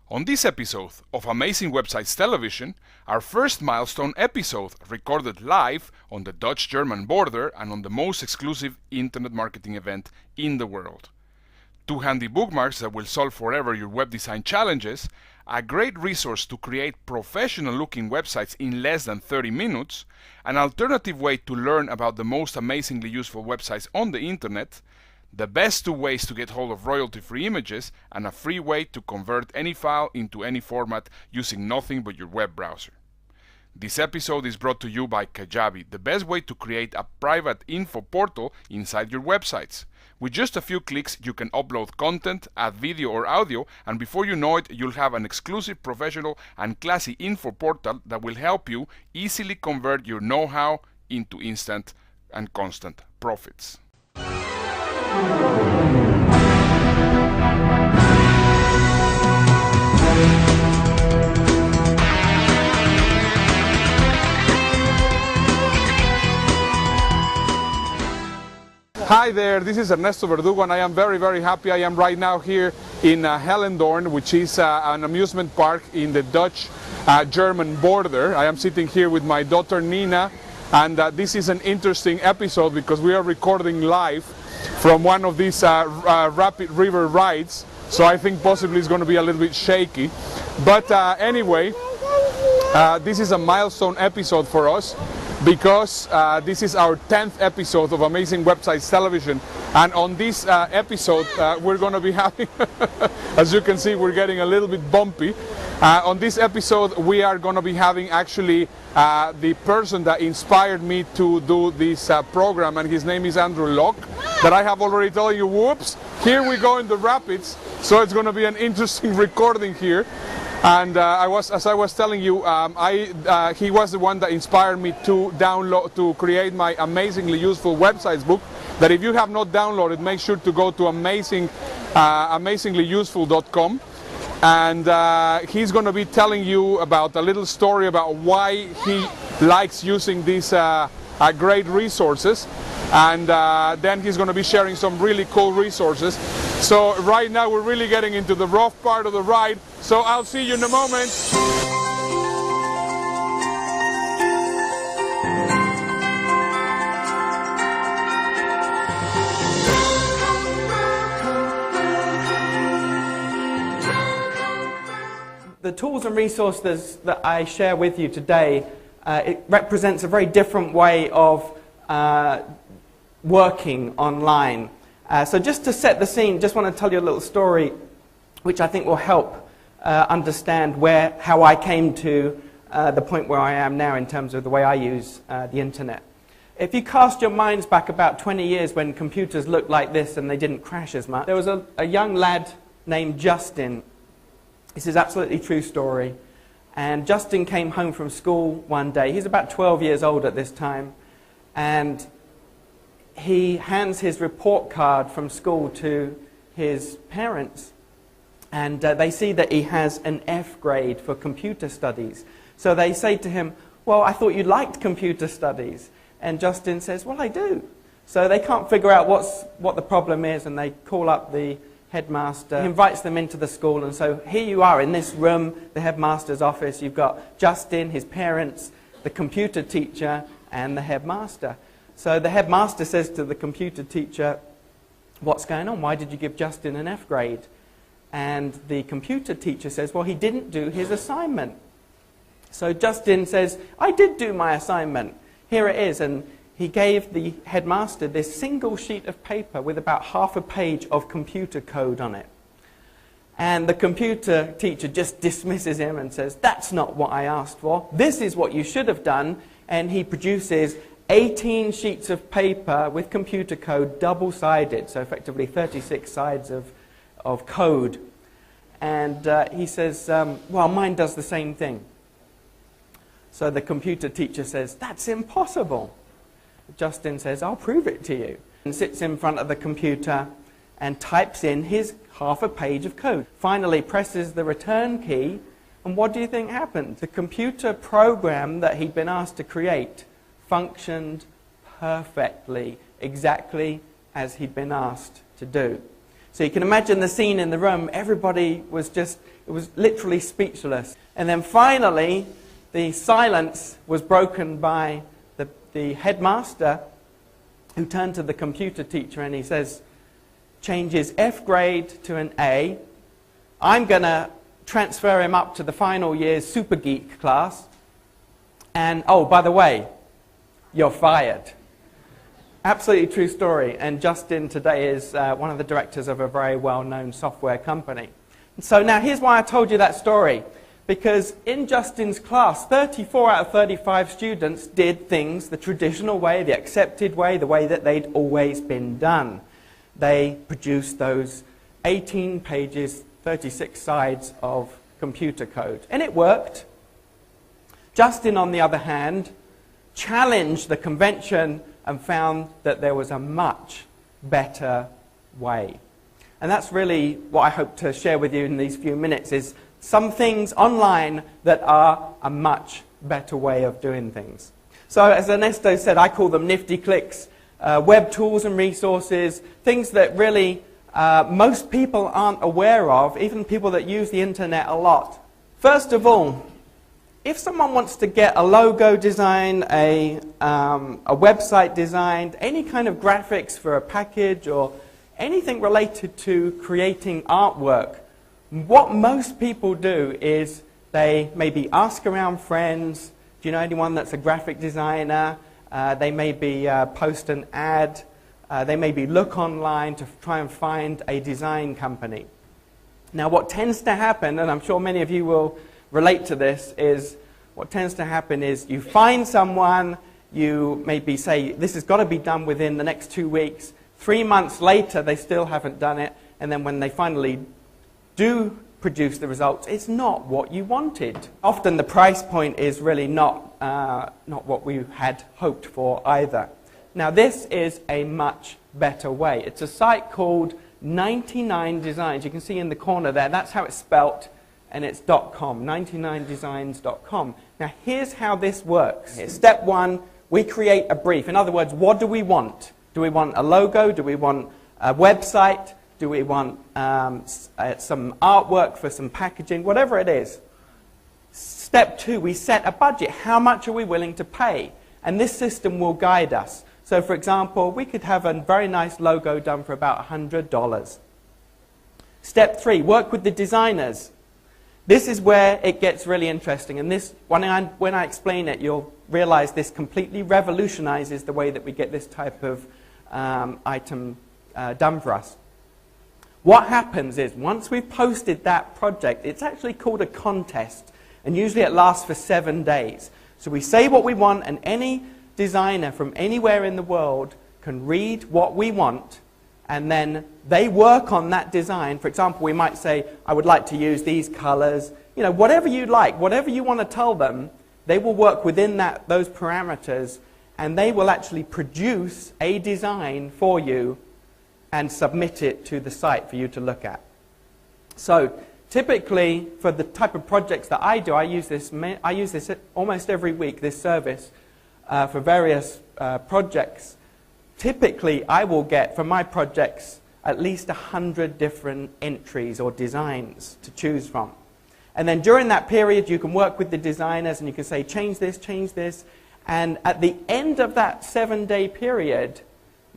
On this episode of Amazing Websites Television, our first milestone episode recorded live on the Dutch-German border and on the most exclusive internet marketing event in the world. 2 handy bookmarks that will solve forever your web design challenges, a great resource to create professional-looking websites in less than 30 minutes, an alternative way to learn about the most amazingly useful websites on the internet, the best 2 ways to get hold of royalty-free images, and a free way to convert any file into any format using nothing but your web browser. This episode is brought to you by Kajabi, the best way to create a private info portal inside your websites. With just a few clicks, you can upload content, add video or audio, and before you know it, you'll have an exclusive, professional, and classy info portal that will help you easily convert your know-how into instant and constant profits. Hi there, this is Ernesto Verdugo and I am very happy. I am right now here in Hellendoorn, which is an amusement park in the Dutch-German border. I am sitting here with my daughter Nina, and this is an interesting episode because we are recording live from one of these rapid river rides, so I think possibly it's going to be a little bit shaky. But anyway, this is a milestone episode for us, because this is our 10th episode of Amazing Websites Television, and on this episode we're going to be having as you can see, we're getting a little bit bumpy. On this episode we are going to be having actually the person that inspired me to do this program, and his name is Andrew Locke, that I have already told you, whoops, here we go in the rapids, so it's going to be an interesting recording here. And as I was telling you, he was the one that inspired me to create my amazingly useful websites book. That if you have not downloaded, make sure to go to amazinglyuseful.com. And he's going to be telling you about a little story about why he likes using these great resources. And then he's going to be sharing some really cool resources. So right now we're really getting into the rough part of the ride, so I'll see you in a moment. The tools and resources that I share with you today, it represents a very different way of working online. So just to set the scene, just want to tell you a little story which I think will help understand how I came to the point where I am now in terms of the way I use the internet. If you cast your minds back about 20 years when computers looked like this and they didn't crash as much, there was a young lad named Justin. This is absolutely true story. And Justin came home from school one day. He's about 12 years old at this time. And he hands his report card from school to his parents, and they see that he has an F grade for computer studies. So they say to him, well, I thought you liked computer studies. And Justin says, well, I do. So they can't figure out what the problem is, and they call up the headmaster. He invites them into the school, and so here you are in this room, the headmaster's office. You've got Justin, his parents, the computer teacher, and the headmaster. So the headmaster says to the computer teacher, what's going on? Why did you give Justin an F grade? And the computer teacher says, well, he didn't do his assignment. So Justin says, I did do my assignment. Here it is. And he gave the headmaster this single sheet of paper with about half a page of computer code on it. And the computer teacher just dismisses him and says, that's not what I asked for. This is what you should have done. And he produces 18 sheets of paper with computer code, double-sided, so effectively 36 sides of code. And he says, well, mine does the same thing. So the computer teacher says, that's impossible. Justin says, I'll prove it to you. And sits in front of the computer and types in his half a page of code. Finally presses the return key, and what do you think happened? The computer program that he'd been asked to create functioned perfectly, exactly as he'd been asked to do. So you can imagine the scene in the room. Everybody was just It was literally speechless. And then finally, the silence was broken by the headmaster, who turned to the computer teacher and he says, changes F grade to an A. I'm going to transfer him up to the final year's super geek class. And, oh, by the way, you're fired. Absolutely true story. And Justin today is one of the directors of a very well-known software company. So now here's why I told you that story. Because in Justin's class, 34 out of 35 students did things the traditional way, the accepted way, the way that they'd always been done. They produced those 18 pages, 36 sides of computer code. And it worked. Justin, on the other hand, challenged the convention and found that there was a much better way. And that's really what I hope to share with you in these few minutes, is some things online that are a much better way of doing things. So as Ernesto said, I call them nifty clicks, web tools and resources, things that really most people aren't aware of, even people that use the internet a lot. First of all, if someone wants to get a logo designed, a website designed, any kind of graphics for a package or anything related to creating artwork, what most people do is they maybe ask around friends, do you know anyone that's a graphic designer? They maybe post an ad. They maybe look online to try and find a design company. Now what tends to happen, and I'm sure many of you will relate to this, is what tends to happen is you find someone, you maybe say, this has got to be done within the next 2 weeks. 3 months later, they still haven't done it. And then when they finally do produce the results, it's not what you wanted. Often the price point is really not what we had hoped for either. Now this is a much better way. It's a site called 99 Designs. You can see in the corner there, that's how it's spelt, and it's .com, 99designs.com. Now here's how this works. Step one, we create a brief. In other words, what do we want? Do we want a logo? Do we want a website? Do we want some artwork for some packaging? Whatever it is. Step two, we set a budget. How much are we willing to pay? And this system will guide us. So for example, we could have a very nice logo done for about $100. Step three, work with the designers. This is where it gets really interesting. And this, when I explain it, you'll realize this completely revolutionizes the way that we get this type of item done for us. What happens is, once we've posted that project, it's actually called a contest, and usually it lasts for 7 days. So we say what we want, and any designer from anywhere in the world can read what we want, and then they work on that design. For example, we might say, I would like to use these colors. You know, whatever you like, whatever you want to tell them, they will work within those parameters, and they will actually produce a design for you and submit it to the site for you to look at. So typically, for the type of projects that I do, I use this almost every week, this service, for various projects. Typically, I will get, for my projects, at least 100 different entries or designs to choose from. And then during that period, you can work with the designers and you can say, change this. And at the end of that 7-day period,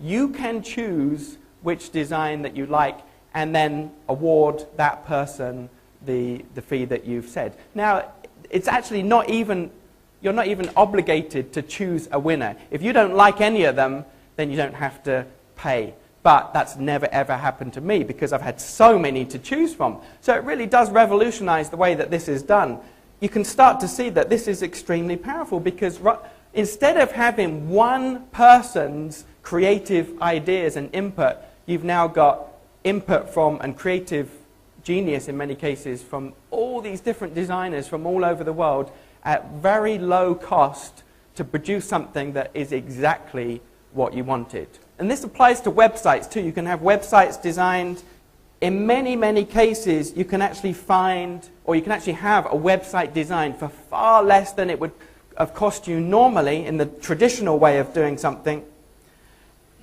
you can choose which design that you like and then award that person the fee that you've said. Now, it's actually not even, you're not even obligated to choose a winner. If you don't like any of them, then you don't have to pay. But that's never ever happened to me because I've had so many to choose from. So it really does revolutionize the way that this is done. You can start to see that this is extremely powerful because instead of having one person's creative ideas and input, you've now got input from, and creative genius in many cases, from all these different designers from all over the world at very low cost to produce something that is exactly what you wanted. And this applies to websites too. You can have websites designed. In many, many cases, you can actually find, or you can actually have a website designed for far less than it would have cost you normally in the traditional way of doing something.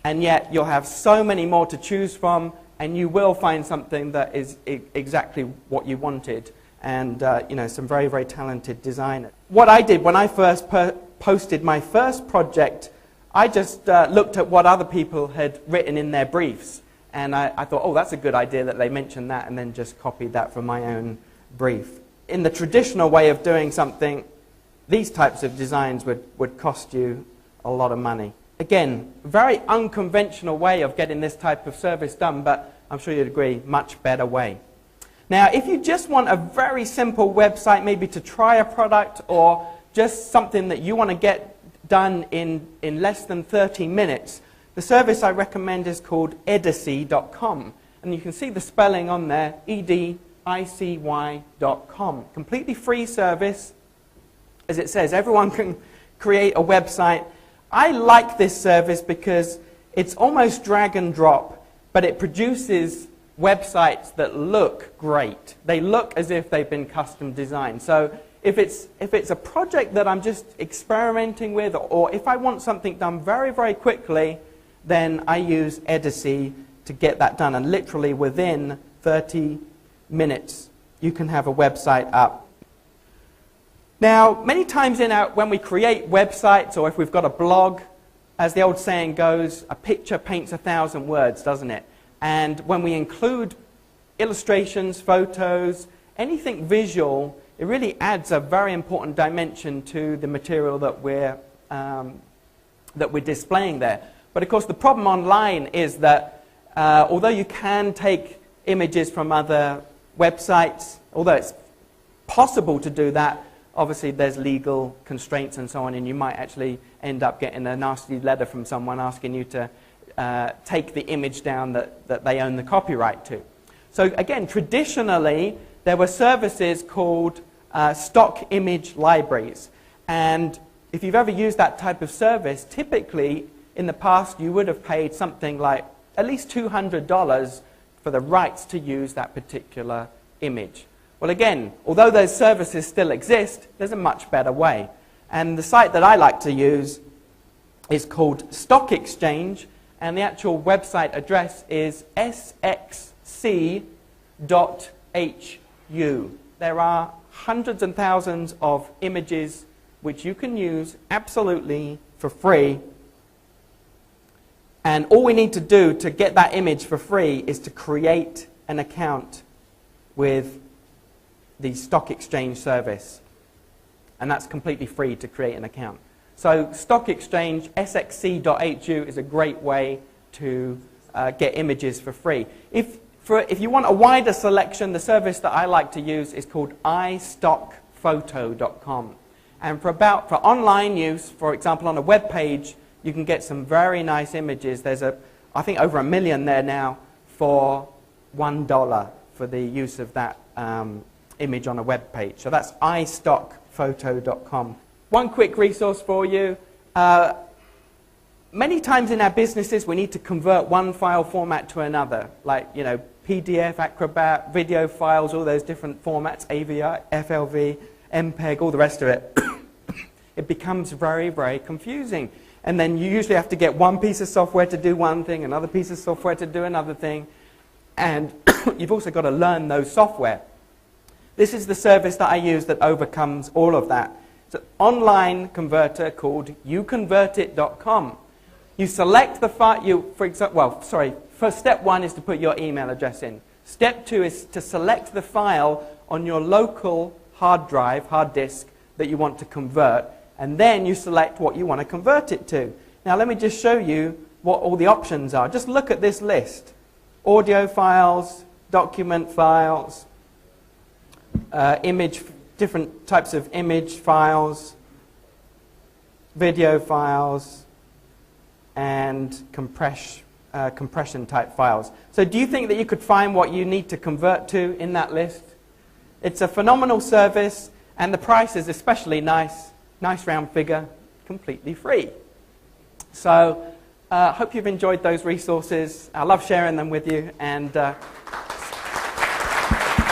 And yet you'll have so many more to choose from, and you will find something that is exactly what you wanted. and some very, very talented designers. What I did when I first posted my first project, I just looked at what other people had written in their briefs, and I thought, oh, that's a good idea that they mentioned that, and then just copied that from my own brief. In the traditional way of doing something, these types of designs would cost you a lot of money. Again, very unconventional way of getting this type of service done, but I'm sure you'd agree, much better way. Now, if you just want a very simple website, maybe to try a product, or just something that you want to get done in less than 30 minutes, the service I recommend is called edicy.com. And you can see the spelling on there, edicy.com. Completely free service. As it says, everyone can create a website. I like this service because it's almost drag and drop, but it produces websites that look great. They look as if they've been custom designed. So if it's a project that I'm just experimenting with, or if I want something done very, very quickly, then I use Edicy to get that done. And literally within 30 minutes, you can have a website up. Now, many times when we create websites, or if we've got a blog, as the old saying goes, a picture paints 1,000 words, doesn't it? And when we include illustrations, photos, anything visual, it really adds a very important dimension to the material that we're displaying there. But of course, the problem online is that although you can take images from other websites, although it's possible to do that, obviously there's legal constraints and so on, and you might actually end up getting a nasty letter from someone asking you to take the image down that they own the copyright to. So again, traditionally, there were services called stock image libraries. And if you've ever used that type of service, typically in the past you would have paid something like at least $200 for the rights to use that particular image. Well, again, although those services still exist, there's a much better way. And the site that I like to use is called Stock Exchange, and the actual website address is sxc.hu. There are hundreds and thousands of images which you can use absolutely for free. And all we need to do to get that image for free is to create an account with the Stock Exchange service. And that's completely free to create an account. So Stock Exchange, sxc.hu, is a great way to get images for free. If you want a wider selection, the service that I like to use is called istockphoto.com. And for online use, for example, on a web page, you can get some very nice images. There's I think over 1 million there now for $1 for the use of that image on a web page. So that's istockphoto.com. One quick resource for you. Many times in our businesses we need to convert one file format to another, like PDF, Acrobat, video files, all those different formats, AVI, FLV, MPEG, all the rest of it. It becomes very, very confusing. And then you usually have to get one piece of software to do one thing, another piece of software to do another thing, and you've also got to learn those software. This is the service that I use that overcomes all of that. It's an online converter called youconvertit.com. You select the file, first step one is to put your email address in. Step two is to select the file on your local hard disk that you want to convert, and then you select what you want to convert it to. Now let me just show you what all the options are. Just look at this list. Audio files, document files, different types of image files, video files, and compression type files. So do you think that you could find what you need to convert to in that list? It's a phenomenal service, and the price is especially nice round figure, completely free. So I hope you've enjoyed those resources. I love sharing them with you, and I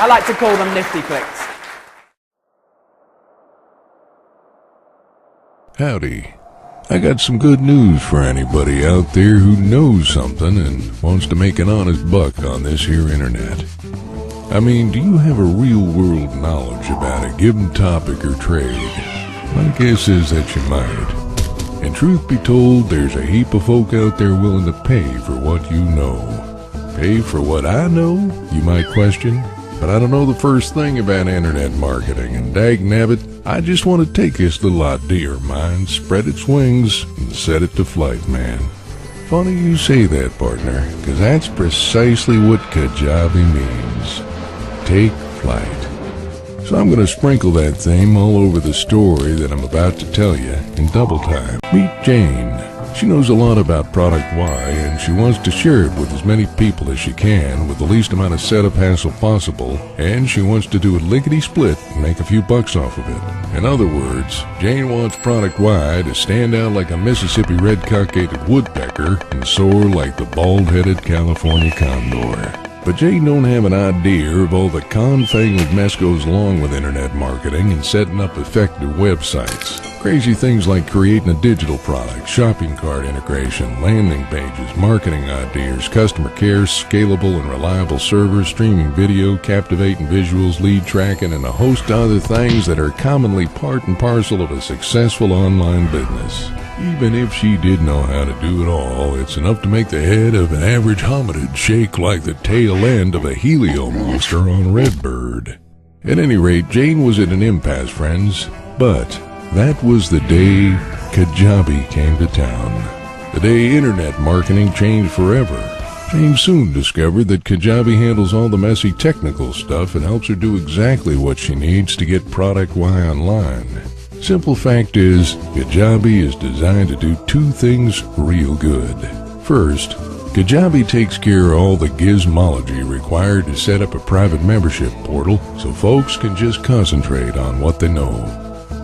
like to call them nifty clicks. Howdy. I got some good news for anybody out there who knows something and wants to make an honest buck on this here internet. I mean, do you have a real-world knowledge about a given topic or trade? My guess is that you might. And truth be told, there's a heap of folk out there willing to pay for what you know. Pay for what I know, you might question, but I don't know the first thing about internet marketing, and dagnabbit, I just want to take this little idea of mine, spread its wings, and set it to flight, man. Funny you say that, partner, because that's precisely what Kajabi means. Take flight. So I'm going to sprinkle that theme all over the story that I'm about to tell you in double time. Meet Jane. She knows a lot about Product Y, and she wants to share it with as many people as she can with the least amount of setup hassle possible, and she wants to do it lickety-split and make a few bucks off of it. In other words, Jane wants Product Y to stand out like a Mississippi red-cockaded woodpecker and soar like the bald-headed California condor. But Jane don't have an idea of all the confangled mess goes along with internet marketing and setting up effective websites. Crazy things like creating a digital product, shopping cart integration, landing pages, marketing ideas, customer care, scalable and reliable servers, streaming video, captivating visuals, lead tracking, and a host of other things that are commonly part and parcel of a successful online business. Even if she did know how to do it all, it's enough to make the head of an average hominid shake like the tail end of a helio monster on Redbird. At any rate, Jane was at an impasse, friends, but that was the day Kajabi came to town. The day internet marketing changed forever. Jane soon discovered that Kajabi handles all the messy technical stuff and helps her do exactly what she needs to get Product Y online. Simple fact is, Kajabi is designed to do two things real good. First, Kajabi takes care of all the gizmology required to set up a private membership portal so folks can just concentrate on what they know.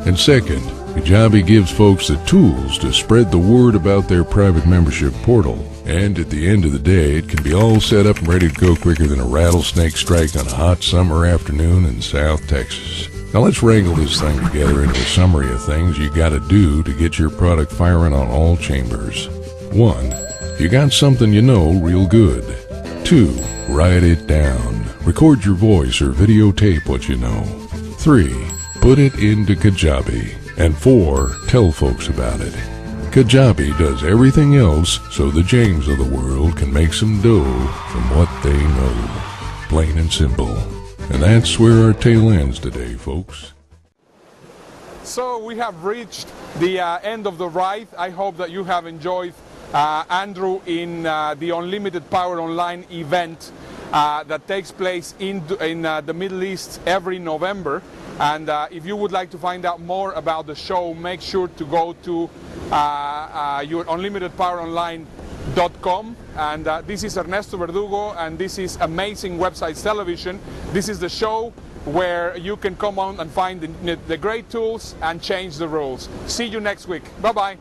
And second, Kajabi gives folks the tools to spread the word about their private membership portal. And at the end of the day, it can be all set up and ready to go quicker than a rattlesnake strike on a hot summer afternoon in South Texas. Now let's wrangle this thing together into a summary of things you gotta do to get your product firing on all chambers. 1. You got something you know real good. 2. Write it down. Record your voice or videotape what you know. 3. Put it into Kajabi. And 4. Tell folks about it. Kajabi does everything else so the James of the world can make some dough from what they know. Plain and simple. And that's where our tale ends today, folks. So we have reached the end of the ride. I hope that you have enjoyed Andrew in the Unlimited Power Online event that takes place in the Middle East every November. And if you would like to find out more about the show, make sure to go to your unlimitedpoweronline.com. And this is Ernesto Verdugo, and this is Amazing Websites Television. This is the show where you can come on and find the great tools and change the rules. See you next week. Bye-bye.